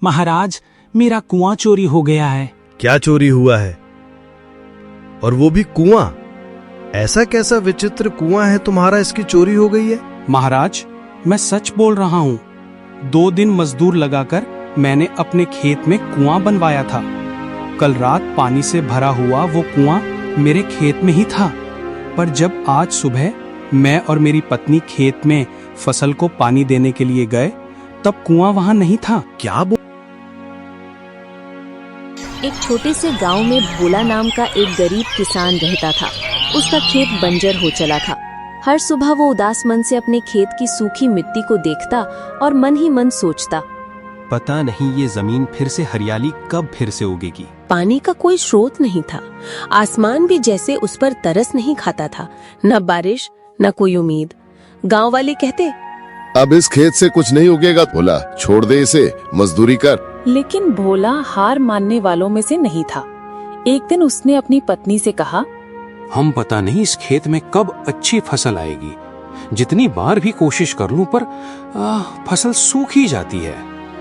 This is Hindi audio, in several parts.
महाराज, मेरा कुआं चोरी हो गया है। क्या चोरी हुआ है? और वो भी कुआं? ऐसा कैसा विचित्र कुआं है तुम्हारा, इसकी चोरी हो गई है? महाराज, मैं सच बोल रहा हूँ। 2 दिन मजदूर लगाकर मैंने अपने खेत में कुआं बनवाया था। कल रात पानी से भरा हुआ वो कुआं मेरे खेत में ही था, पर जब आज सुबह मैं और मेरी पत्नी खेत में फसल को पानी देने के लिए गए, तब कुआं वहां नहीं था। क्या एक छोटे से गांव में भोला नाम का एक गरीब किसान रहता था। उसका खेत बंजर हो चला था। हर सुबह वो उदास मन से अपने खेत की सूखी मिट्टी को देखता और मन ही मन सोचता, पता नहीं ये जमीन फिर से हरियाली कब फिर से उगेगी। पानी का कोई स्रोत नहीं था। आसमान भी जैसे उस पर तरस नहीं खाता था। न बारिश न कोई उम्मीद। गांव वाले कहते, अब इस खेत से कुछ नहीं उगेगा भोला, छोड़ दे इसे, मजदूरी कर। लेकिन भोला हार मानने वालों में से नहीं था। एक दिन उसने अपनी पत्नी से कहा, हम पता नहीं इस खेत में कब अच्छी फसल आएगी। जितनी बार भी कोशिश कर लूं पर फसल सूख ही जाती है।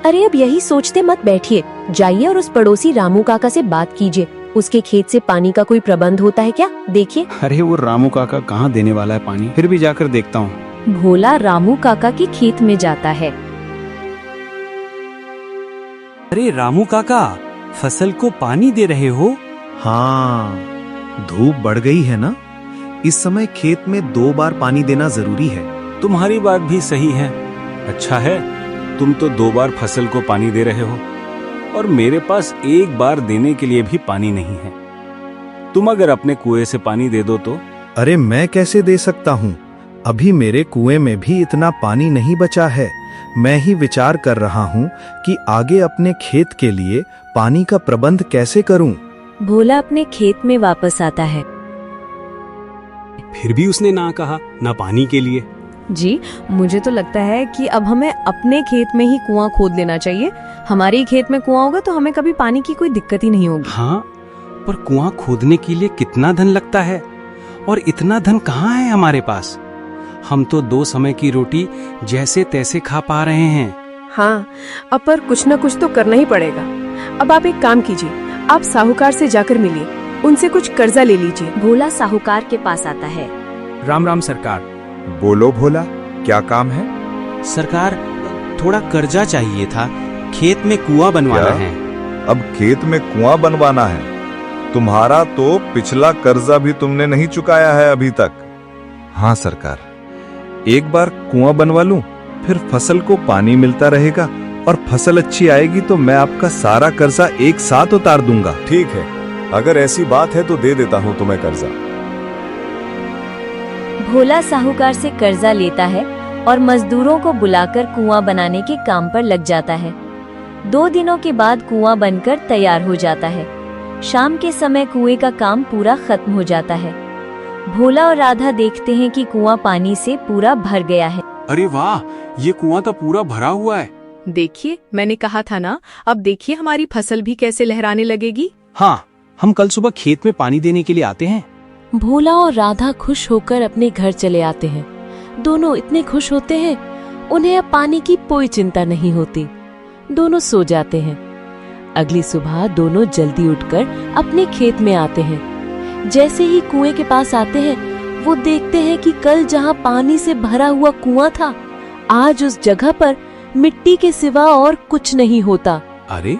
अरे अब यही सोचते मत बैठिए, जाइए और उस पड़ोसी रामू काका से बात कीजिए। उसके खेत से पानी का कोई प्रबंध होता है क्या, देखिए। अरे वो रामू काका कहाँ देने वाला है पानी, फिर भी जाकर देखता हूँ। भोला रामू काका के खेत में जाता है। अरे रामू काका, फसल को पानी दे रहे हो? हाँ, धूप बढ़ गई है ना, इस समय खेत में 2 बार पानी देना जरूरी है। तुम्हारी बात भी सही है। अच्छा है, तुम तो 2 बार फसल को पानी दे रहे हो और मेरे पास 1 बार देने के लिए भी पानी नहीं है। तुम अगर अपने कुएं से पानी दे दो तो। अरे मैं कैसे दे सकता हूँ, अभी मेरे कुएं में भी इतना पानी नहीं बचा है। मैं ही विचार कर रहा हूँ कि आगे अपने खेत के लिए पानी का प्रबंध कैसे करूँ। भोला अपने खेत में वापस आता है। फिर भी उसने ना कहा, ना पानी के लिए। जी, मुझे तो लगता है कि अब हमें अपने खेत में ही कुआं खोद लेना चाहिए। हमारे ही खेत में कुआं होगा तो हमें कभी पानी की कोई दिक्कत ही नहीं होगी। हाँ, पर कुआं खोदने के लिए कितना धन लगता है, और इतना धन कहाँ है हमारे पास। हम तो 2 समय की रोटी जैसे तैसे खा पा रहे हैं। हाँ, अब पर कुछ न कुछ तो करना ही पड़ेगा। अब आप एक काम कीजिए, आप साहूकार से जाकर मिलिए, उनसे कुछ कर्जा ले लीजिए। भोला साहूकार के पास आता है। राम राम सरकार। बोलो भोला, क्या काम है? सरकार, थोड़ा कर्जा चाहिए था, खेत में कुआं बनवाना है। अब खेत में कुआं बनवाना है? तुम्हारा तो पिछला कर्जा भी तुमने नहीं चुकाया है अभी तक। हाँ सरकार, एक बार कुआं बनवा लूं, फिर फसल को पानी मिलता रहेगा और फसल अच्छी आएगी तो मैं आपका सारा कर्जा एक साथ उतार दूंगा। ठीक है, अगर ऐसी बात है तो दे देता हूँ तुम्हें कर्जा। भोला साहूकार से कर्जा लेता है और मजदूरों को बुलाकर कुआं बनाने के काम पर लग जाता है। 2 दिनों के बाद कुआं बनकर तैयार हो जाता है। शाम के समय कुएं का काम पूरा खत्म हो जाता है। भोला और राधा देखते हैं कि कुआं पानी से पूरा भर गया है। अरे वाह, ये कुआं तो पूरा भरा हुआ है। देखिए, मैंने कहा था ना, अब देखिए हमारी फसल भी कैसे लहराने लगेगी। हाँ, हम कल सुबह खेत में पानी देने के लिए आते हैं। भोला और राधा खुश होकर अपने घर चले आते हैं। दोनों इतने खुश होते हैं, उन्हें अब पानी की कोई चिंता नहीं होती। दोनों सो जाते हैं। अगली सुबह दोनों जल्दी उठकर अपने खेत में आते हैं। जैसे ही कुएं के पास आते हैं, वो देखते हैं कि कल जहां पानी से भरा हुआ कुआं था, आज उस जगह पर मिट्टी के सिवा और कुछ नहीं होता। अरे,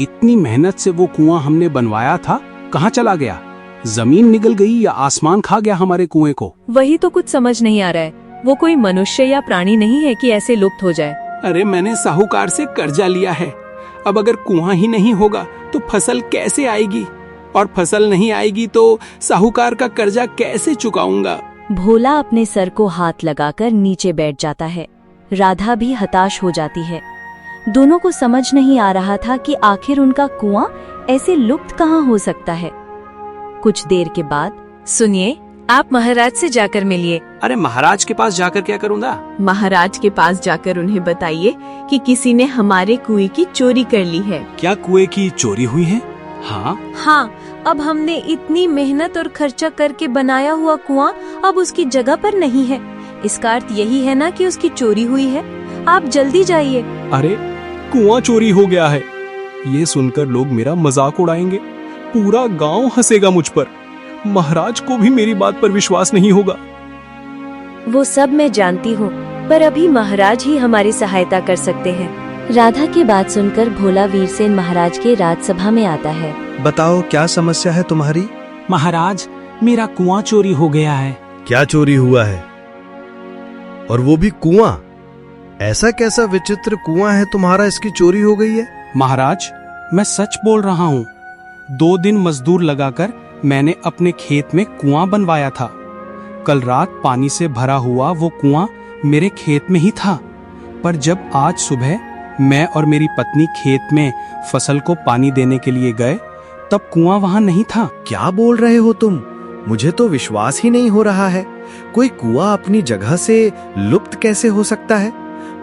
इतनी मेहनत से वो कुआं हमने बनवाया था, कहाँ चला गया? जमीन निगल गई या आसमान खा गया हमारे कुएं को? वही तो कुछ समझ नहीं आ रहा है। वो कोई मनुष्य या प्राणी नहीं है कि ऐसे लुप्त हो जाए। अरे, मैंने साहूकार से कर्जा लिया है। अब अगर कुआं ही नहीं होगा तो फसल कैसे आएगी, और फसल नहीं आएगी तो साहूकार का कर्जा कैसे चुकाऊंगा? भोला अपने सर को हाथ लगाकर नीचे बैठ जाता है। राधा भी हताश हो जाती है। दोनों को समझ नहीं आ रहा था कि आखिर उनका कुआं ऐसे लुप्त कहाँ हो सकता है। कुछ देर के बाद, सुनिए, आप महाराज से जाकर मिलिए। अरे, महाराज के पास जाकर क्या करूँगा? महाराज के पास जाकर उन्हें बताइए कि किसी ने हमारे कुएं की चोरी कर ली है। क्या कुएं की चोरी हुई है? हाँ, अब हमने इतनी मेहनत और खर्चा करके बनाया हुआ कुआं अब उसकी जगह पर नहीं है। इसका अर्थ यही है ना कि उसकी चोरी हुई है। आप जल्दी जाइए। अरे, कुआं चोरी हो गया है। ये सुनकर लोग मेरा मजाक उड़ाएंगे, पूरा गांव हंसेगा मुझ पर। महाराज को भी मेरी बात पर विश्वास नहीं होगा। वो सब मैं जानती हूँ, पर अभी महाराज ही हमारी सहायता कर सकते हैं। राधा की बात सुनकर भोला वीरसेन महाराज के राजसभा में आता है। बताओ क्या समस्या है तुम्हारी? महाराज, मेरा कुआं चोरी हो गया है। क्या चोरी हुआ है? और वो भी कुआं? ऐसा कैसा विचित्र कुआं है तुम्हारा, इसकी चोरी हो गई है? महाराज, मैं सच बोल रहा हूँ। 2 दिन मजदूर लगाकर मैंने अपने खेत में कुआं बनवाया था। कल रात पानी से भरा हुआ वो कुआं मेरे खेत में ही था, पर जब आज सुबह मैं और मेरी पत्नी खेत में फसल को पानी देने के लिए गए, तब कुआं वहां नहीं था। क्या बोल रहे हो तुम? मुझे तो विश्वास ही नहीं हो रहा है। कोई कुआं अपनी जगह से लुप्त कैसे हो सकता है?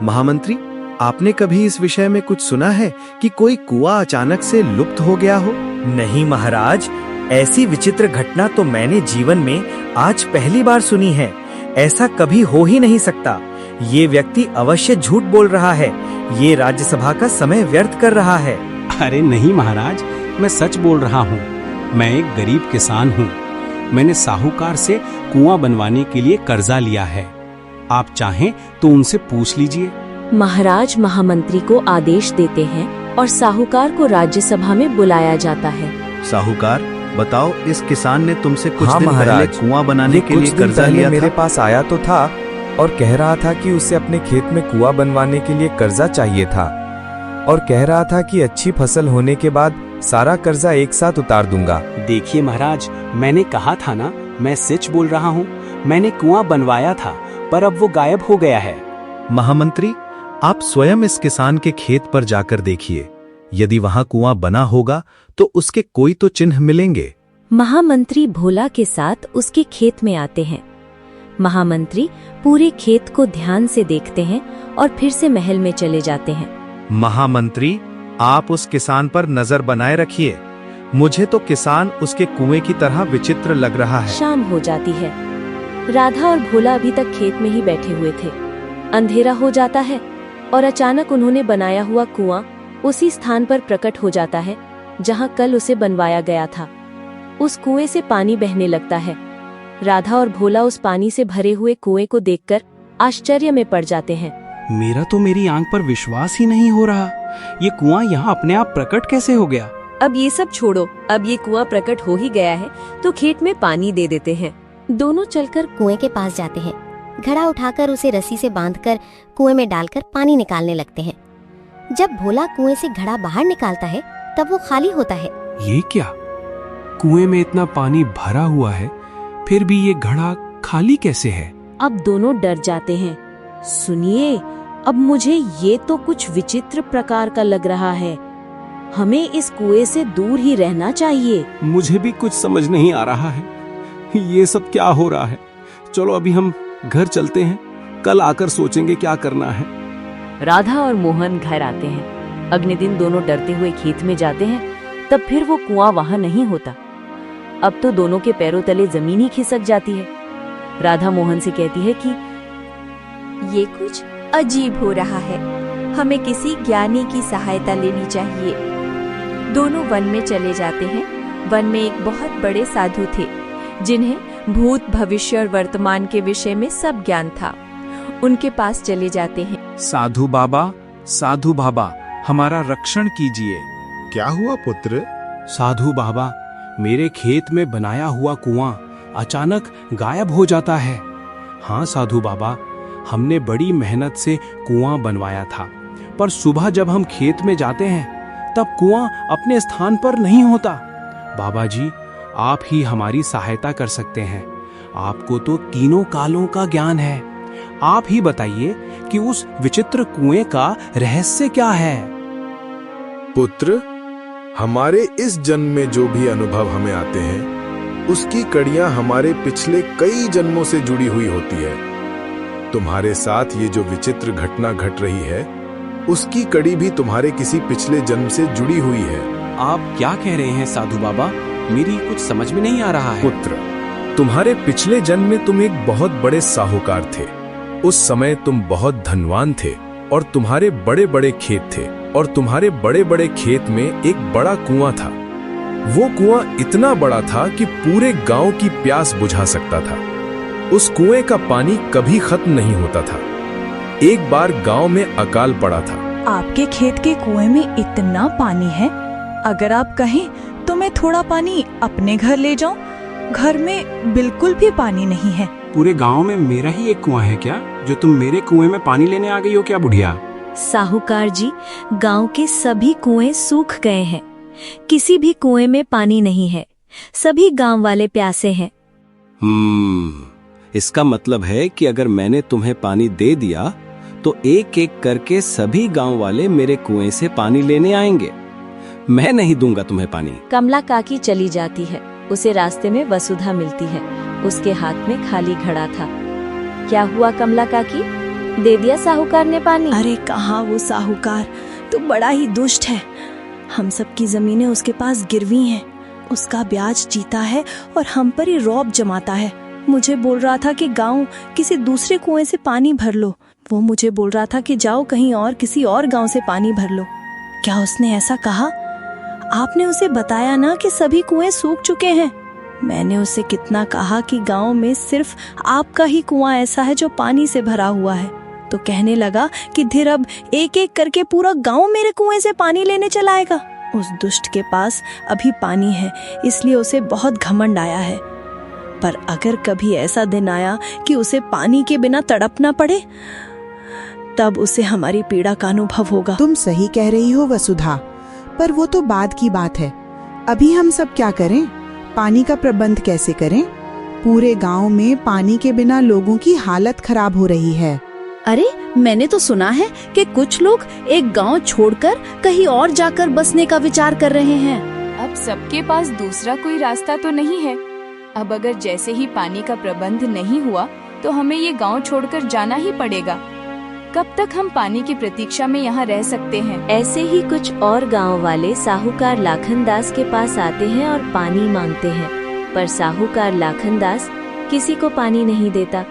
महामंत्री, आपने कभी इस विषय में कुछ सुना है कि कोई कुआं अचानक से लुप्त हो गया हो? नहीं महाराज, ऐसी विचित्र घटना तो मैंने जीवन में आज पहली बार सुनी है। ऐसा कभी हो ही नहीं सकता। ये व्यक्ति अवश्य झूठ बोल रहा है। ये राज्यसभा का समय व्यर्थ कर रहा है। अरे नहीं महाराज, मैं सच बोल रहा हूँ। मैं एक गरीब किसान हूँ। मैंने साहूकार से कुआं बनवाने के लिए कर्जा लिया है। आप चाहें तो उनसे पूछ लीजिए। महाराज महामंत्री को आदेश देते हैं और साहूकार को राज्यसभा में बुलाया जाता है। साहूकार, बताओ, इस किसान ने तुमसे कुछ हाँ दिन पहले महाराज, कुआं बनाने के लिए कर्जा लिया मेरे था। पास आया तो था और कह रहा था कि उसे अपने खेत में कुआं बनवाने के लिए कर्जा चाहिए था, और कह रहा था कि अच्छी फसल होने के बाद सारा कर्जा एक साथ उतार दूंगा। देखिए महाराज, मैंने कहा था ना, मैं सच बोल रहा हूँ। मैंने कुआं बनवाया था, पर अब वो गायब हो गया है। महामंत्री, आप स्वयं इस किसान के खेत पर जाकर देखिए। यदि वहां कुआं बना होगा तो उसके कोई तो चिन्ह मिलेंगे। महामंत्री भोला के साथ उसके खेत में आते हैं। महामंत्री पूरे खेत को ध्यान से देखते हैं और फिर से महल में चले जाते हैं। महामंत्री, आप उस किसान पर नजर बनाए रखिए। मुझे तो किसान उसके कुएं की तरह विचित्र लग रहा है। शाम हो जाती है। राधा और भोला अभी तक खेत में ही बैठे हुए थे। अंधेरा हो जाता है और अचानक उन्होंने बनाया हुआ कुआं उसी स्थान पर प्रकट हो जाता है जहां कल उसे बनवाया गया था। उस कुएं से पानी बहने लगता है। राधा और भोला उस पानी से भरे हुए कुएं को देखकर आश्चर्य में पड़ जाते हैं। मेरा तो मेरी आंख पर विश्वास ही नहीं हो रहा। ये कुआं यहाँ अपने आप प्रकट कैसे हो गया? अब ये सब छोड़ो, अब ये कुआं प्रकट हो ही गया है तो खेत में पानी दे देते हैं। दोनों चलकर कुएं के पास जाते हैं। घड़ा उठाकर उसे रस्सी से बांधकर कुएं में डालकर पानी निकालने लगते हैं। जब भोला कुएं से घड़ा बाहर निकालता है तब वो खाली होता है। ये क्या? कुएं में इतना पानी भरा हुआ है, फिर भी ये घड़ा खाली कैसे है? अब दोनों डर जाते हैं। सुनिए, अब मुझे ये तो कुछ विचित्र प्रकार का लग रहा है। हमें इस कुएं से दूर ही रहना चाहिए। मुझे भी कुछ समझ नहीं आ रहा है। ये सब क्या हो रहा है? चलो अभी हम घर चलते हैं, कल आकर सोचेंगे क्या करना है। राधा और मोहन घर आते हैं। अगले दिन दोनों डरते हुए खेत में जाते हैं, तब फिर वो कुआं वहां नहीं होता। अब तो दोनों के पैरों तले जमीन ही खिसक जाती है। राधा मोहन से कहती है कि ये कुछ अजीब हो रहा है, हमें किसी ज्ञानी की सहायता लेनी चाहिए। दोनों वन में चले जाते हैं। वन में एक बहुत बड़े साधु थे जिन्हें भूत, भविष्य और वर्तमान के विषय में सब ज्ञान था। उनके पास चले जाते हैं। साधु बाबा, हमारा रक्षण कीजिए। क्या हुआ पुत्र? साधु बाबा, मेरे खेत में बनाया हुआ कुआं अचानक गायब हो जाता है। हाँ साधु बाबा, हमने बड़ी मेहनत से कुआं बनवाया था, पर सुबह जब हम खेत में जाते हैं तब कुआं अपने स्थान पर नहीं होता। बाबा जी, आप ही हमारी सहायता कर सकते हैं। आपको तो तीनों कालों का ज्ञान है। आप ही बताइए कि उस विचित्र कुएं का रहस्य क्या है। पुत्र, हमारे इस जन्म में जो भी अनुभव हमें आते हैं उसकी कड़ियां हमारे पिछले कई जन्मों से जुड़ी हुई होती है। तुम्हारे साथ ये जो विचित्र घटना घट रही है उसकी कड़ी भी तुम्हारे किसी पिछले जन्म से जुड़ी हुई है। आप क्या कह रहे हैं साधु बाबा? मेरी कुछ समझ में नहीं आ रहा है। पुत्र, तुम्हारे पिछले जन्म में तुम एक बहुत बड़े साहूकार थे। उस समय तुम बहुत धनवान थे और तुम्हारे बड़े बड़े खेत थे। और तुम्हारे बड़े बड़े खेत में एक बड़ा कुआं था। वो कुआं इतना बड़ा था कि पूरे गांव की प्यास बुझा सकता था। उस कुएं का पानी कभी खत्म नहीं होता था। एक बार गांव में अकाल पड़ा था। आपके खेत के कुएं में इतना पानी है, अगर आप कहें तो मैं थोड़ा पानी अपने घर ले जाऊं। घर में बिल्कुल भी पानी नहीं है। पूरे गांव में मेरा ही एक कुआं है क्या, जो तुम मेरे कुएं में पानी लेने आ गई हो क्या बुढ़िया? साहूकार जी, गांव के सभी कुएं सूख गए हैं। किसी भी कुएं में पानी नहीं है। सभी गांव वाले प्यासे हैं। इसका मतलब है कि अगर मैंने तुम्हें पानी दे दिया तो एक एक करके सभी गांव वाले मेरे कुएं से पानी लेने आएंगे। मैं नहीं दूंगा तुम्हें पानी। कमला काकी चली जाती है। उसे रास्ते में वसुधा मिलती है। उसके हाथ में खाली घड़ा था। क्या हुआ कमला काकी, दे दिया साहूकार ने पानी? अरे कहाँ वो साहूकार, तो बड़ा ही दुष्ट है। हम सब की जमीनें उसके पास गिरवी हैं। उसका ब्याज जीता है और हम पर ही रौब जमाता है। मुझे बोल रहा था कि गांव किसी दूसरे कुएं से पानी भर लो। वो मुझे बोल रहा था कि जाओ कहीं और किसी और गांव से पानी भर लो। क्या उसने ऐसा कहा? आपने उसे बताया ना कि सभी कुएं सूख चुके हैं। मैंने उसे कितना कहा कि गांव में सिर्फ आपका ही कुआं ऐसा है जो पानी से भरा हुआ है, तो कहने लगा कि धीर अब एक एक करके पूरा गांव मेरे कुएं से पानी लेने चला आएगा। उस दुष्ट के पास अभी पानी है, इसलिए उसे बहुत घमंड आया है। पर अगर कभी ऐसा दिन आया कि उसे पानी के बिना तड़पना पड़े, तब उसे हमारी पीड़ा का अनुभव होगा। तुम सही कह रही हो वसुधा, पर वो तो बाद की बात है। अभी हम सब क्या करें? पानी का प्रबंध कैसे करें? पूरे गांव में पानी के बिना लोगों की हालत खराब हो रही है। अरे मैंने तो सुना है कि कुछ लोग एक गांव छोड़कर कहीं और जाकर बसने का विचार कर रहे हैं। अब सबके पास दूसरा कोई रास्ता तो नहीं है। अब अगर जैसे ही पानी का प्रबंध नहीं हुआ तो हमें ये गांव छोड़कर जाना ही पड़ेगा। कब तक हम पानी की प्रतीक्षा में यहाँ रह सकते हैं? ऐसे ही कुछ और गांव वाले साहूकार लाखनदास के पास आते हैं और पानी मांगते हैं, पर साहूकार लाखनदास किसी को पानी नहीं देता।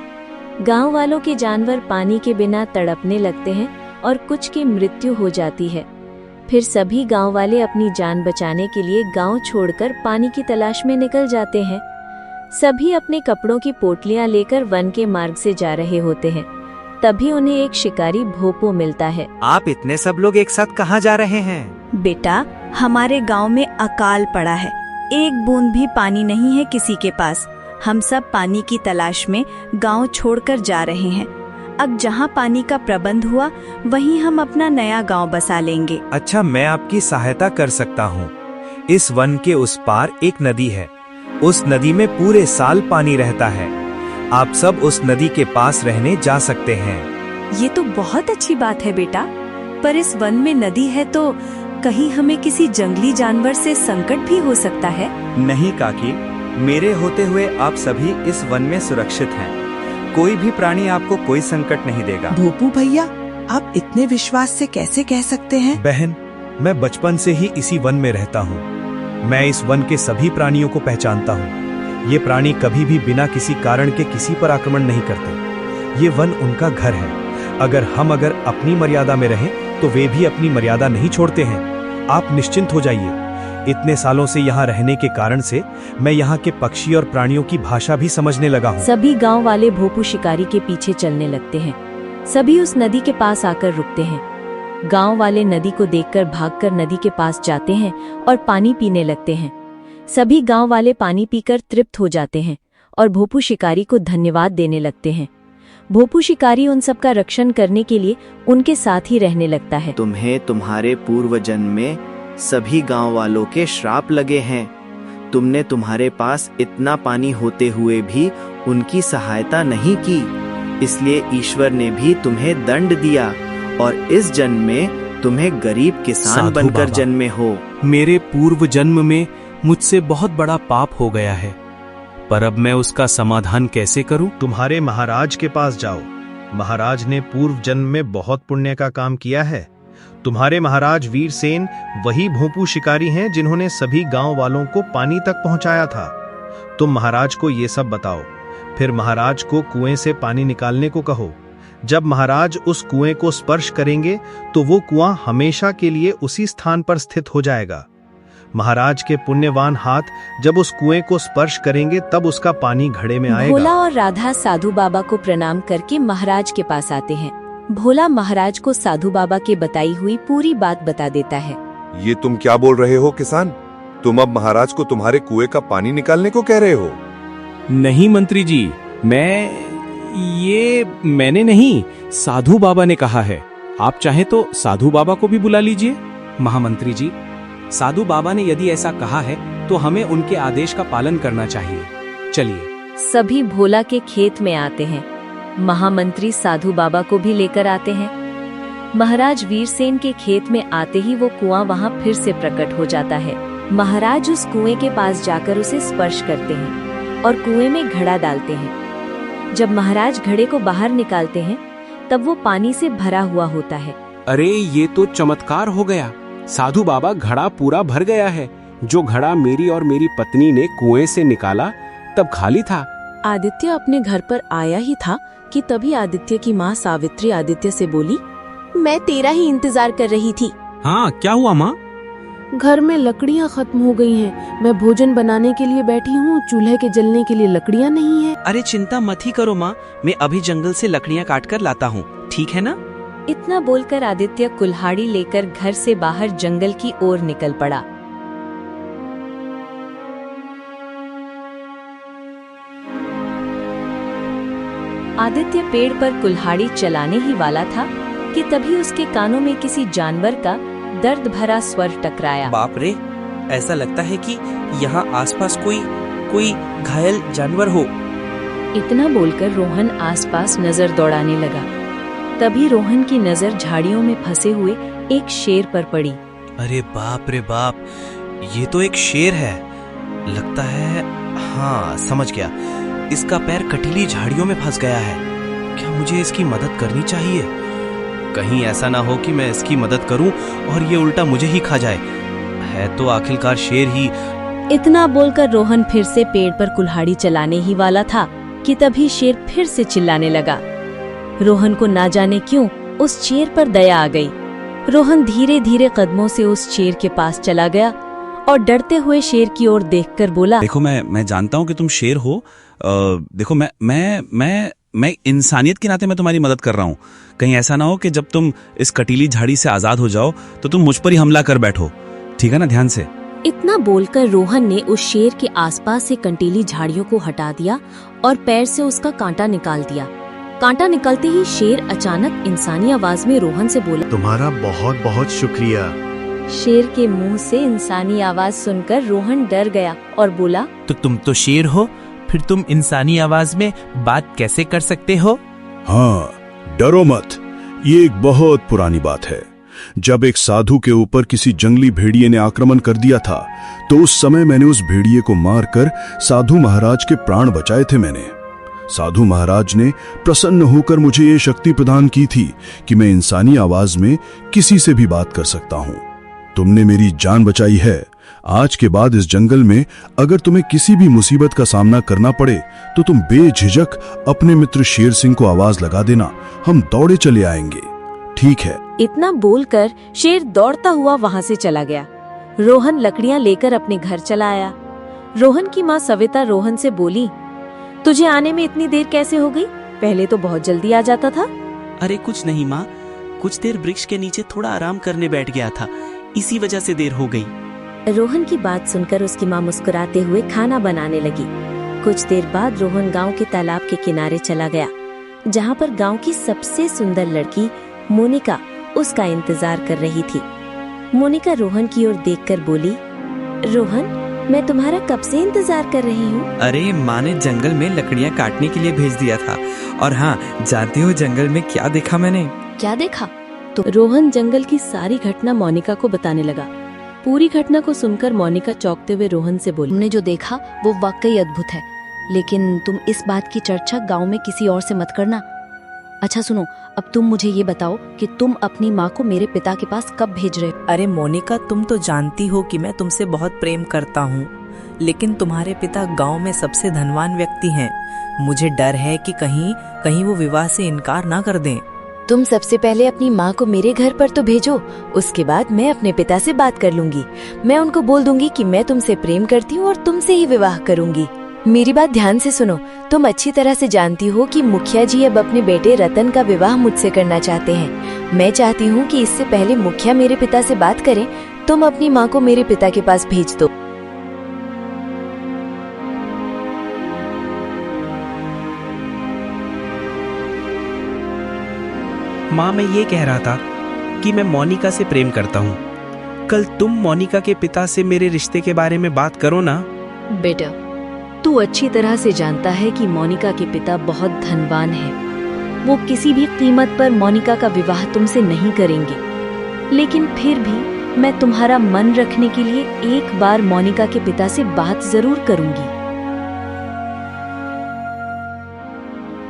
गांव वालों के जानवर पानी के बिना तड़पने लगते हैं और कुछ की मृत्यु हो जाती है। फिर सभी गांव वाले अपनी जान बचाने के लिए गांव छोड़कर पानी की तलाश में निकल जाते हैं। सभी अपने कपड़ों की पोटलियां लेकर वन के मार्ग से जा रहे होते हैं। तभी उन्हें एक शिकारी भोपू मिलता है। आप इतने सब लोग एक साथ कहाँ जा रहे हैं? बेटा, हमारे गांव में अकाल पड़ा है। एक बूंद भी पानी नहीं है किसी के पास। हम सब पानी की तलाश में गांव छोड़कर जा रहे हैं। अब जहां पानी का प्रबंध हुआ वहीं हम अपना नया गांव बसा लेंगे। अच्छा, मैं आपकी सहायता कर सकता हूँ। इस वन के उस पार एक नदी है। उस नदी में पूरे साल पानी रहता है। आप सब उस नदी के पास रहने जा सकते हैं। ये तो बहुत अच्छी बात है बेटा, पर इस वन में नदी है तो कहीं हमें किसी जंगली जानवर से संकट भी हो सकता है। नहीं काकी, मेरे होते हुए आप सभी इस वन में सुरक्षित हैं। कोई भी प्राणी आपको कोई संकट नहीं देगा। भोपू भैया, आप इतने विश्वास से कैसे कह सकते हैं? बहन, मैं बचपन से ही इसी वन में रहता हूँ। मैं इस वन के सभी प्राणियों को पहचानता हूँ। ये प्राणी कभी भी बिना किसी कारण के किसी पर आक्रमण नहीं करते। ये वन उनका घर है। अगर हम अपनी मर्यादा में रहें तो वे भी अपनी मर्यादा नहीं छोड़ते हैं। आप निश्चिंत हो जाइए। इतने सालों से यहाँ रहने के कारण से मैं यहाँ के पक्षी और प्राणियों की भाषा भी समझने लगा हूँ। सभी गांव वाले भोपू शिकारी के पीछे चलने लगते हैं। सभी उस नदी के पास आकर रुकते हैं। गांव वाले नदी को देखकर भागकर नदी के पास जाते हैं और पानी पीने लगते हैं। सभी गांव वाले पानी पीकर तृप्त हो जाते हैं और भोपू शिकारी को धन्यवाद देने लगते हैं। भोपू शिकारी उन सब का रक्षण करने के लिए उनके साथ ही रहने लगता है। तुम्हें तुम्हारे पूर्व जन्म में सभी गांव वालों के श्राप लगे हैं। तुमने तुम्हारे पास इतना पानी होते हुए भी उनकी सहायता नहीं की, इसलिए ईश्वर ने भी तुम्हें दंड दिया और इस जन्म में तुम्हें गरीब किसान बनकर जन्मे हो। मेरे पूर्व जन्म में मुझसे बहुत बड़ा पाप हो गया है, पर अब मैं उसका समाधान कैसे करूं? तुम्हारे महाराज के पास जाओ। महाराज ने पूर्व जन्म में बहुत पुण्य का काम किया है। तुम्हारे महाराज वीरसेन वही भोपू शिकारी हैं जिन्होंने सभी गांव वालों को पानी तक पहुंचाया था। तुम महाराज को ये सब बताओ। फिर महाराज को कुएं से पानी निकालने को कहो। जब महाराज उस कुएं को स्पर्श करेंगे तो वो कुआं हमेशा के लिए उसी स्थान पर स्थित हो जाएगा। महाराज के पुण्यवान हाथ जब उस कुएं को स्पर्श करेंगे तब उसका पानी घड़े में आएगा। भोला और राधा साधु बाबा को प्रणाम करके महाराज के पास आते हैं। भोला महाराज को साधु बाबा के बताई हुई पूरी बात बता देता है। ये तुम क्या बोल रहे हो किसान? तुम अब महाराज को तुम्हारे कुएं का पानी निकालने को कह रहे हो? नहीं मंत्री जी, मैंने नहीं, साधु बाबा ने कहा है। आप चाहे तो साधु बाबा को भी बुला लीजिए। महामंत्री जी, साधु बाबा ने यदि ऐसा कहा है तो हमें उनके आदेश का पालन करना चाहिए। चलिए। सभी भोला के खेत में आते हैं। महामंत्री साधु बाबा को भी लेकर आते हैं। महाराज वीरसेन के खेत में आते ही वो कुआं वहां फिर से प्रकट हो जाता है। महाराज उस कुएं के पास जाकर उसे स्पर्श करते हैं और कुएं में घड़ा डालते हैं। जब महाराज घड़े को बाहर निकालते हैं तब वो पानी से भरा हुआ होता है। अरे ये तो चमत्कार हो गया। साधु बाबा, घड़ा पूरा भर गया है। जो घड़ा मेरी और मेरी पत्नी ने कुएं से निकाला तब खाली था। आदित्य अपने घर पर आया ही था कि तभी आदित्य की माँ सावित्री आदित्य से बोली, मैं तेरा ही इंतजार कर रही थी। हाँ, क्या हुआ माँ? घर में लकड़ियाँ खत्म हो गई हैं। मैं भोजन बनाने के लिए बैठी हूँ, चूल्हे के जलने के लिए लकड़ियाँ नहीं है। अरे चिंता मत ही करो माँ, मैं अभी जंगल से लकड़ियाँ काट कर लाता हूँ, ठीक है ना? इतना बोलकर आदित्य कुल्हाड़ी लेकर घर से बाहर जंगल की ओर निकल पड़ा। आदित्य पेड़ पर कुल्हाड़ी चलाने ही वाला था कि तभी उसके कानों में किसी जानवर का दर्द भरा स्वर टकराया। बाप रे, ऐसा लगता है कि यहाँ आसपास कोई घायल जानवर हो। इतना बोलकर रोहन आसपास नजर दौड़ाने लगा। तभी रोहन की नजर झाड़ियों में फंसे हुए एक शेर पर पड़ी। अरे बाप रे बाप, ये तो एक शेर है लगता है। हाँ, समझ गया, इसका पैर कटीली झाड़ियों में फंस गया है। क्या मुझे इसकी मदद करनी चाहिए? कहीं ऐसा ना हो कि मैं इसकी मदद करूं और ये उल्टा मुझे ही खा जाए। है तो आखिरकार शेर ही। इतना बोलकर रोहन फिर से पेड़ पर कुल्हाड़ी चलाने ही वाला था कि तभी शेर फिर से चिल्लाने लगा। रोहन को ना जाने क्यों उस शेर पर दया आ गई। रोहन धीरे धीरे कदमों से उस शेर के पास चला गया और डरते हुए शेर की ओर देखकर बोला, देखो मैं जानता हूँ कि तुम शेर हो। देखो मैं इंसानियत के नाते मैं तुम्हारी मदद कर रहा हूँ। कहीं ऐसा ना हो कि जब तुम इस कटीली झाड़ी से आजाद हो जाओ तो तुम मुझ पर ही हमला कर बैठो, ठीक है ना? ध्यान से। इतना बोलकर रोहन ने उस शेर के आसपास से कंटीली झाड़ियों को हटा दिया और पैर से उसका कांटा निकाल दिया। कांटा निकलते ही शेर अचानक इंसानी आवाज में रोहन से बोला, तुम्हारा बहुत बहुत शुक्रिया। शेर के मुंह से इंसानी आवाज सुनकर रोहन डर गया और बोला, तो तुम तो शेर हो, फिर तुम इंसानी आवाज में बात कैसे कर सकते हो? हाँ, डरो मत, ये एक बहुत पुरानी बात है। जब एक साधु के ऊपर किसी जंगली भेड़िए ने आक्रमण कर दिया था तो उस समय मैंने उस भेड़िए को मारकर साधु महाराज के प्राण बचाए थे। मैंने साधु महाराज ने प्रसन्न होकर मुझे ये शक्ति प्रदान की थी कि मैं इंसानी आवाज में किसी से भी बात कर सकता हूँ। तुमने मेरी जान बचाई है। आज के बाद इस जंगल में अगर तुम्हें किसी भी मुसीबत का सामना करना पड़े तो तुम बेझिझक अपने मित्र शेर सिंह को आवाज लगा देना, हम दौड़े चले आएंगे, ठीक है? इतना बोलकर शेर दौड़ता हुआ वहां से चला गया। रोहन लकड़ियां लेकर अपने घर चला आया। रोहन की माँ सविता रोहन से बोली, तुझे आने में इतनी देर कैसे हो गई? पहले तो बहुत जल्दी आ जाता था। अरे कुछ नहीं माँ, कुछ देर वृक्ष के नीचे थोड़ा आराम करने बैठ गया था, इसी वजह से देर हो गई। रोहन की बात सुनकर उसकी माँ मुस्कुराते हुए खाना बनाने लगी। कुछ देर बाद रोहन गांव के तालाब के किनारे चला गया, जहां पर गांव की सबसे सुंदर लड़की मोनिका उसका इंतजार कर रही थी। मोनिका रोहन की ओर देखकर बोली, रोहन, मैं तुम्हारा कब से इंतजार कर रही हूँ। अरे माँ ने जंगल में लकड़ियाँ काटने के लिए भेज दिया था। और हाँ, जानते हो जंगल में क्या देखा मैंने? क्या देखा? तो रोहन जंगल की सारी घटना मोनिका को बताने लगा। पूरी घटना को सुनकर मोनिका चौंकते हुए रोहन से बोली, तुमने जो देखा वो वाकई अद्भुत है, लेकिन तुम इस बात की चर्चा गांव में किसी और से मत करना। अच्छा सुनो, अब तुम मुझे ये बताओ कि तुम अपनी माँ को मेरे पिता के पास कब भेज रहे हो? अरे मोनिका, तुम तो जानती हो कि मैं तुमसे बहुत प्रेम करता हूँ, लेकिन तुम्हारे पिता गांव में सबसे धनवान व्यक्ति हैं। मुझे डर है कि कहीं कहीं वो विवाह से इनकार ना कर दें। तुम सबसे पहले अपनी माँ को मेरे घर पर तो भेजो, उसके बाद मैं अपने पिता से बात कर लूंगी। मैं उनको बोल दूंगी कि मैं तुमसे प्रेम करती हूँ और तुमसे ही विवाह करूंगी। मेरी बात ध्यान से सुनो, तुम अच्छी तरह से जानती हो कि मुखिया जी अब अपने बेटे रतन का विवाह मुझसे करना चाहते हैं। मैं चाहती हूँ कि इससे पहले मुखिया मेरे पिता से बात करें। तुम अपनी माँ को मेरे पिता के पास भेज दो। माँ, मैं ये कह रहा था कि मैं मोनिका से प्रेम करता हूँ। कल तुम मोनिका के पिता से मेरे रिश्ते के बारे में बात करो ना। बेटा, तू अच्छी तरह से जानता है कि मोनिका के पिता बहुत धनवान है। वो किसी भी कीमत पर मोनिका का विवाह तुमसे नहीं करेंगे। लेकिन फिर भी मैं तुम्हारा मन रखने के लिए एक बार मोनिका के पिता से बात जरूर करूंगी।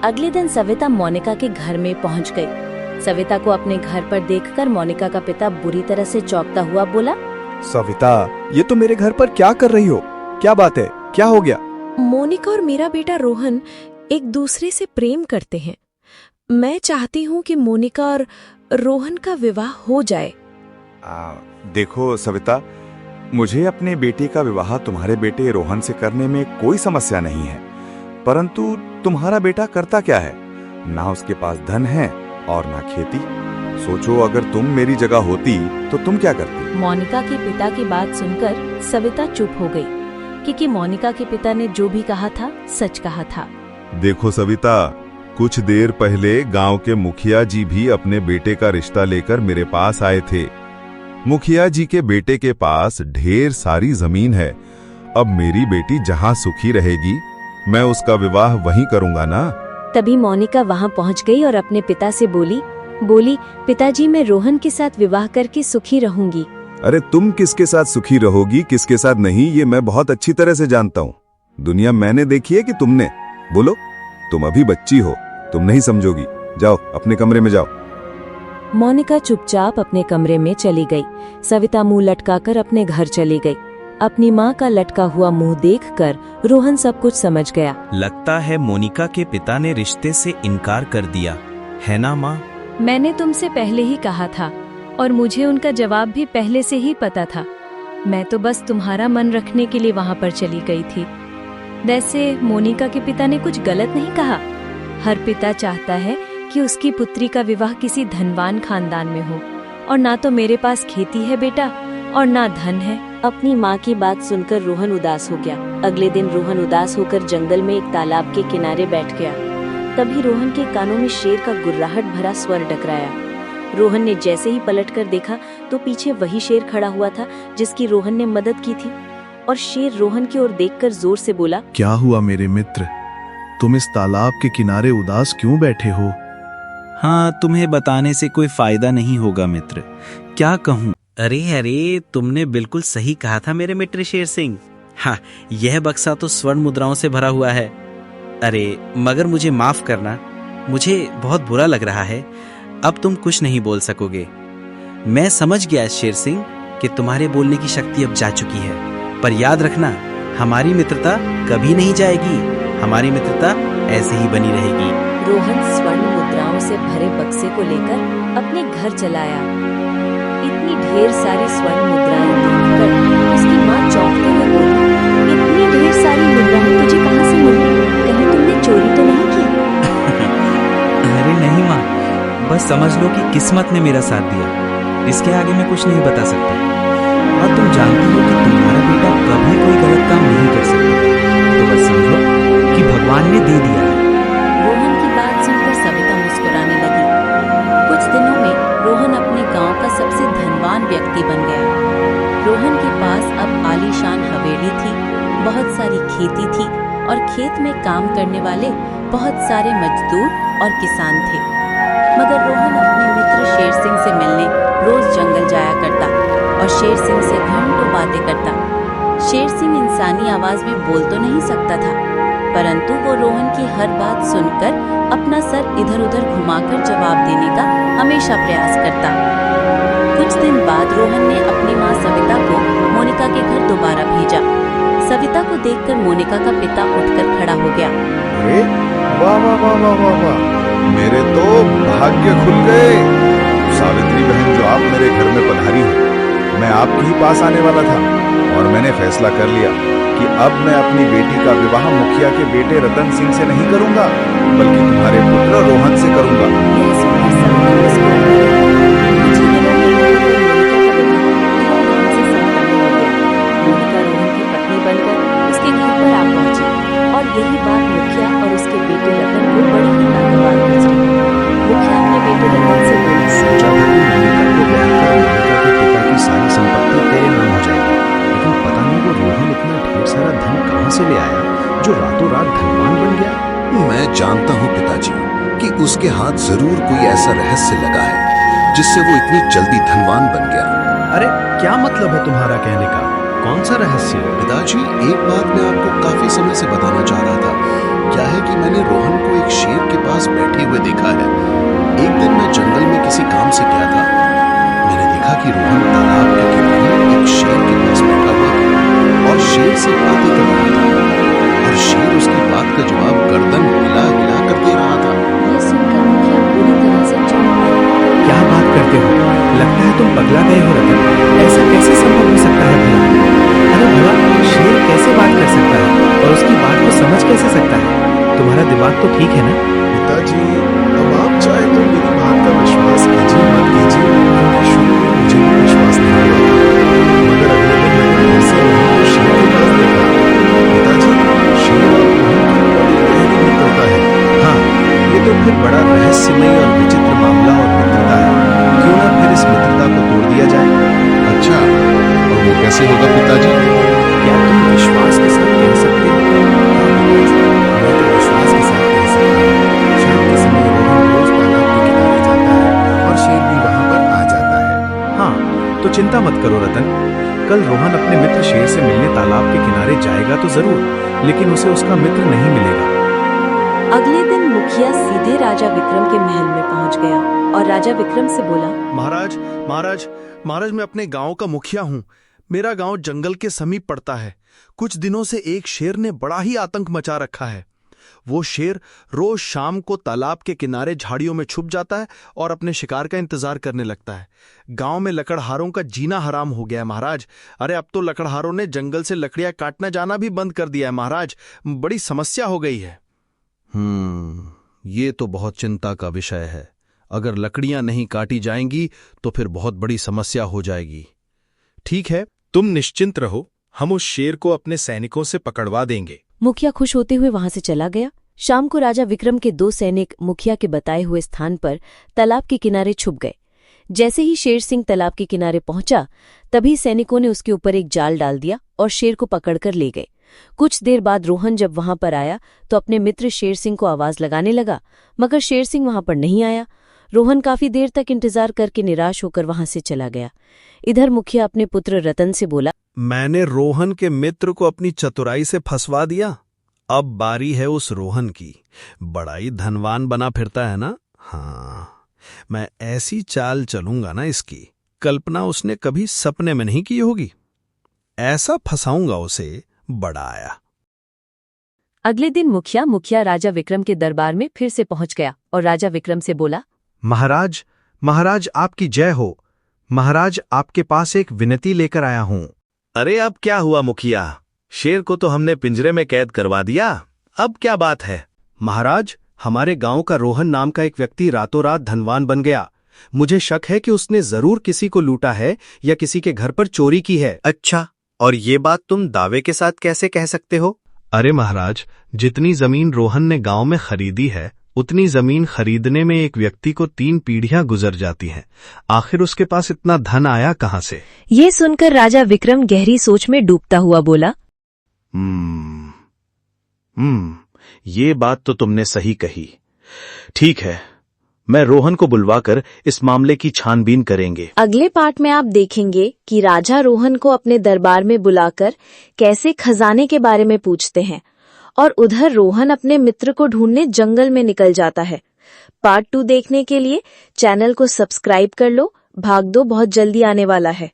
अगले दिन सविता मोनिका के घर में पहुंच गई। सविता को अपने घर पर देखकर मोनिका का पिता बुरी तरह से चौंकता हुआ बोला, सविता, ये तो मेरे घर पर क्या कर रही हो? क्या बात है? क्या हो गया? मोनिका और मेरा बेटा रोहन एक दूसरे से प्रेम करते हैं। मैं चाहती हूँ कि मोनिका और रोहन का विवाह हो जाए। देखो सविता, मुझे अपने बेटे का विवाह तुम्हारे बेटे रोहन से करने में कोई समस्या नहीं है, परंतु तुम्हारा बेटा करता क्या है? ना उसके पास धन है और ना खेती। सोचो, अगर तुम मेरी जगह होती तो तुम क्या करती? मोनिका के पिता की बात सुनकर सविता चुप हो गई, क्योंकि मोनिका के पिता ने जो भी कहा था सच कहा था। देखो सविता, कुछ देर पहले गांव के मुखिया जी भी अपने बेटे का रिश्ता लेकर मेरे पास आए थे। मुखिया जी के बेटे के पास ढेर सारी जमीन है। अब मेरी बेटी जहां सुखी रहेगी, मैं उसका विवाह वहीं करूंगा ना। तभी मोनिका वहां पहुंच गई और अपने पिता से बोली, पिताजी, मैं रोहन के साथ विवाह करके सुखी रहूंगी। अरे तुम किसके साथ सुखी रहोगी, किसके साथ नहीं, ये मैं बहुत अच्छी तरह से जानता हूँ। दुनिया मैंने देखी है कि तुमने। बोलो, तुम अभी बच्ची हो, तुम नहीं समझोगी। जाओ अपने कमरे में जाओ। मोनिका चुपचाप अपने कमरे में चली गई। सविता मुंह लटकाकर अपने घर चली गई। अपनी माँ का लटका हुआ मुंह देखकर रोहन सब कुछ समझ गया। लगता है मोनिका के पिता ने रिश्ते से इनकार कर दिया, है ना माँ? मैंने तुमसे पहले ही कहा था और मुझे उनका जवाब भी पहले से ही पता था। मैं तो बस तुम्हारा मन रखने के लिए वहां पर चली गई थी। वैसे मोनिका के पिता ने कुछ गलत नहीं कहा। हर पिता चाहता है कि उसकी पुत्री का विवाह किसी धनवान खानदान में हो, और ना तो मेरे पास खेती है बेटा, और ना धन है। अपनी माँ की बात सुनकर रोहन उदास हो गया। अगले दिन रोहन उदास होकर जंगल में एक तालाब के किनारे बैठ गया। तभी रोहन के कानों में शेर का गुर्राहट भरा स्वर टकराया। रोहन ने जैसे ही पलटकर देखा तो पीछे वही शेर खड़ा हुआ था जिसकी रोहन ने मदद की थी, और शेर रोहन की ओर देखकर जोर से बोला, क्या हुआ मेरे मित्र? तुम इस तालाब के किनारे उदास क्यों बैठे हो? हाँ, तुम्हें बताने से कोई फायदा नहीं होगा मित्र। क्या कहूँ? अरे, तुमने बिल्कुल सही कहा था मेरे मित्र शेर सिंह। हाँ, यह बक्सा तो स्वर्ण मुद्राओं से भरा हुआ है। अरे मगर मुझे माफ करना, मुझे बहुत बुरा लग रहा है। अब तुम कुछ नहीं बोल सकोगे। मैं समझ गया शेर सिंह कि तुम्हारे बोलने की शक्ति अब जा चुकी है, पर याद रखना, हमारी मित्रता कभी नहीं जाएगी। हमारी मित्रता ऐसे ही बनी रहेगी। रोहन स्वर्ण मुद्राओं से भरे बक्से को लेकर अपने घर चला आया। इतनी ढेर सारी स्वर्ण मुद्राएं देखकर उसकी माँ चौंकते हुए बोली, इतनी ढेर सारी मुद्राएं तुझे कहाँ से मिली? कहीं तुमने चोरी तो नहीं की? अरे नहीं माँ, बस समझ लो कि किस्मत ने मेरा साथ दिया। इसके आगे मैं कुछ नहीं बता सकता। और तुम जानती हो कि तुम्हारा बेटा कभी कोई गलत काम नहीं कर सकता, तो बस समझो कि भगवान ने दे दिया है। रोहन की बात सुनकर सविता मुस्कुराने लगी। कुछ दिनों में रोहन अपने गांव का सबसे धनवान व्यक्ति बन गया। रोहन के पास अब आलीशान हवेली थी, बहुत सारी खेती थी, और खेत में काम करने वाले बहुत सारे मजदूर और किसान थे। मगर रोहन अपने मित्र शेर सिंह से मिलने रोज जंगल जाया करता और शेर सिंह से घंटों बातें करता। शेर सिंह इंसानी आवाज में बोल तो नहीं सकता था, परंतु वो रोहन की हर बात सुनकर अपना सर इधर उधर घुमाकर जवाब देने का हमेशा प्रयास करता। कुछ दिन बाद रोहन ने अपनी माँ सविता को मोनिका के घर दोबारा भेजा। सविता को देखकर मोनिका का पिता उठकर खड़ा हो गया। अरे वाह वाह वाह वाह वाह वाह, मेरे तो भाग्य खुल गए। सावित्री बहन, जो आप मेरे घर में पधारी हो, मैं आपके ही पास आने वाला था और मैंने फैसला कर लिया कि अब मैं अपनी बेटी का विवाह मुखिया के बेटे रतन सिंह से नहीं करूंगा, बल्कि तुम्हारे पुत्र रोहन से करूंगा। यही बात मुखिया और उसके बेटे रतन को बड़ी ही नागवार गुजरी। मुखिया अपने बेटे रतन से बोला, सोचा था कि मोनिका को ब्याह कर मोनिका के पिता की सारी संपत्ति तेरे नाम हो जाएगी, लेकिन पता नहीं वो रोहन इतना ढेर सारा धन कहाँ से ले आया जो रातों रात धनवान बन गया। मैं जानता हूँ पिताजी कि उसके हाथ जरूर कोई ऐसा रहस्य लगा है जिससे वो इतनी जल्दी धनवान बन गया। अरे क्या मतलब है तुम्हारा कहने का? कौन सा रहस्य? पिताजी, एक बात मैं आपको काफी समय से बताना चाह रहा था। क्या है कि मैंने रोहन को एक शेर के पास बैठे हुए देखा है। एक दिन मैं जंगल में किसी काम से गया था। मैंने देखा कि रोहन तालाब के किनारे एक शेर के पास बैठा हुआ था और शेर से बातें कर रहा था और शेर उसकी बात का जवाब गर्दन हिला हिला कर दे रहा था। ये सुनकर मुखिया पूरी तरह से चौंक गया। क्या बात करते हो? लगता है तुम पगला गए हो रतन। ऐसा कैसे संभव हो सकता है भला? अरे भला शेर कैसे बात कर सकता है और उसकी बात को समझ कैसे सकता है? तुम्हारा दिमाग तो ठीक है ना? पिताजी, अब आप चाहे तो मेरी बात का विश्वास कीजिए मत कीजिए, क्योंकि शुरू में मुझे भी विश्वास नहीं हुआ, मगर अगले दिन मैंने फिर से रोहन को शेर के पास देखा। पिताजी, शेर और रोहन की बड़ी गहरी मित्रता है। हाँ, ये तो फिर बड़ा रहस्यमय और विचित्र मामला और मित्रता है। क्यों ना फिर इस मित्रता को तोड़ दिया जाए? अच्छा, और वो कैसे होगा पिताजी? क्या तुम विश्वास के साथ कह सकते हो? मैं तो विश्वास के साथ कह सकता हूँ। शाम के समय रोहन रोज तालाब के किनारे जाता है और शेर भी वहाँ पर आ जाता है। हाँ, तो चिंता मत करो रतन। कल रोहन अपने मित्र शेर से मिलने तालाब के किनारे जाएगा तो जरूर, लेकिन उसे उसका मित्र नहीं मिलेगा। अगले दिन मुखिया सीधे राजा विक्रम के महल में पहुंच गया और राजा विक्रम से बोला, महाराज महाराज महाराज, मैं अपने गांव का मुखिया हूँ। मेरा गांव जंगल के समीप पड़ता है। कुछ दिनों से एक शेर ने बड़ा ही आतंक मचा रखा है। वो शेर रोज शाम को तालाब के किनारे झाड़ियों में छुप जाता है और अपने शिकार का इंतजार करने लगता है। गांव में लकड़हारों का जीना हराम हो गया है महाराज। अरे अब तो लकड़हारों ने जंगल से लकड़ियां काटना जाना भी बंद कर दिया है महाराज। बड़ी समस्या हो गई है। ये तो बहुत चिंता का विषय है। अगर लकड़ियां नहीं काटी जाएंगी तो फिर बहुत बड़ी समस्या हो जाएगी। ठीक है, तुम निश्चिंत रहो, हम उस शेर को अपने सैनिकों से पकड़वा देंगे। मुखिया खुश होते हुए वहां से चला गया। शाम को राजा विक्रम के 2 सैनिक मुखिया के बताए हुए स्थान पर तालाब के किनारे छुप गए। जैसे ही शेर सिंह तालाब के किनारे पहुंचा, तभी सैनिकों ने उसके ऊपर एक जाल डाल दिया और शेर को पकड़कर ले गए। कुछ देर बाद रोहन जब वहां पर आया तो अपने मित्र शेर सिंह को आवाज लगाने लगा, मगर शेर सिंह वहां पर नहीं आया। रोहन काफी देर तक इंतजार करके निराश होकर वहां से चला गया। इधर मुखिया अपने पुत्र रतन से बोला, मैंने रोहन के मित्र को अपनी चतुराई से फंसवा दिया। अब बारी है उस रोहन की। बड़ा ही धनवान बना फिरता है ना? हाँ, मैं ऐसी चाल चलूंगा ना, इसकी कल्पना उसने कभी सपने में नहीं की होगी। ऐसा फंसाऊंगा उसे, बड़ा आया। अगले दिन मुखिया राजा विक्रम के दरबार में फिर से पहुंच गया और राजा विक्रम से बोला, महाराज, महाराज आपकी जय हो। महाराज, आपके पास एक विनती लेकर आया हूं। अरे अब क्या हुआ मुखिया? शेर को तो हमने पिंजरे में कैद करवा दिया, अब क्या बात है? महाराज, हमारे गांव का रोहन नाम का एक व्यक्ति रातों रात धनवान बन गया। मुझे शक है कि उसने जरूर किसी को लूटा है या किसी के घर पर चोरी की है। अच्छा, और ये बात तुम दावे के साथ कैसे कह सकते हो? अरे महाराज, जितनी जमीन रोहन ने गांव में खरीदी है, उतनी जमीन खरीदने में एक व्यक्ति को 3 पीढ़ियां गुजर जाती हैं। आखिर उसके पास इतना धन आया कहां से? ये सुनकर राजा विक्रम गहरी सोच में डूबता हुआ बोला, ये बात तो तुमने सही कही। ठीक है, मैं रोहन को बुलवाकर इस मामले की छानबीन करेंगे। अगले पार्ट में आप देखेंगे कि राजा रोहन को अपने दरबार में बुलाकर कैसे खजाने के बारे में पूछते हैं और उधर रोहन अपने मित्र को ढूंढने जंगल में निकल जाता है। पार्ट 2 देखने के लिए चैनल को सब्सक्राइब कर लो। भाग 2 बहुत जल्दी आने वाला है।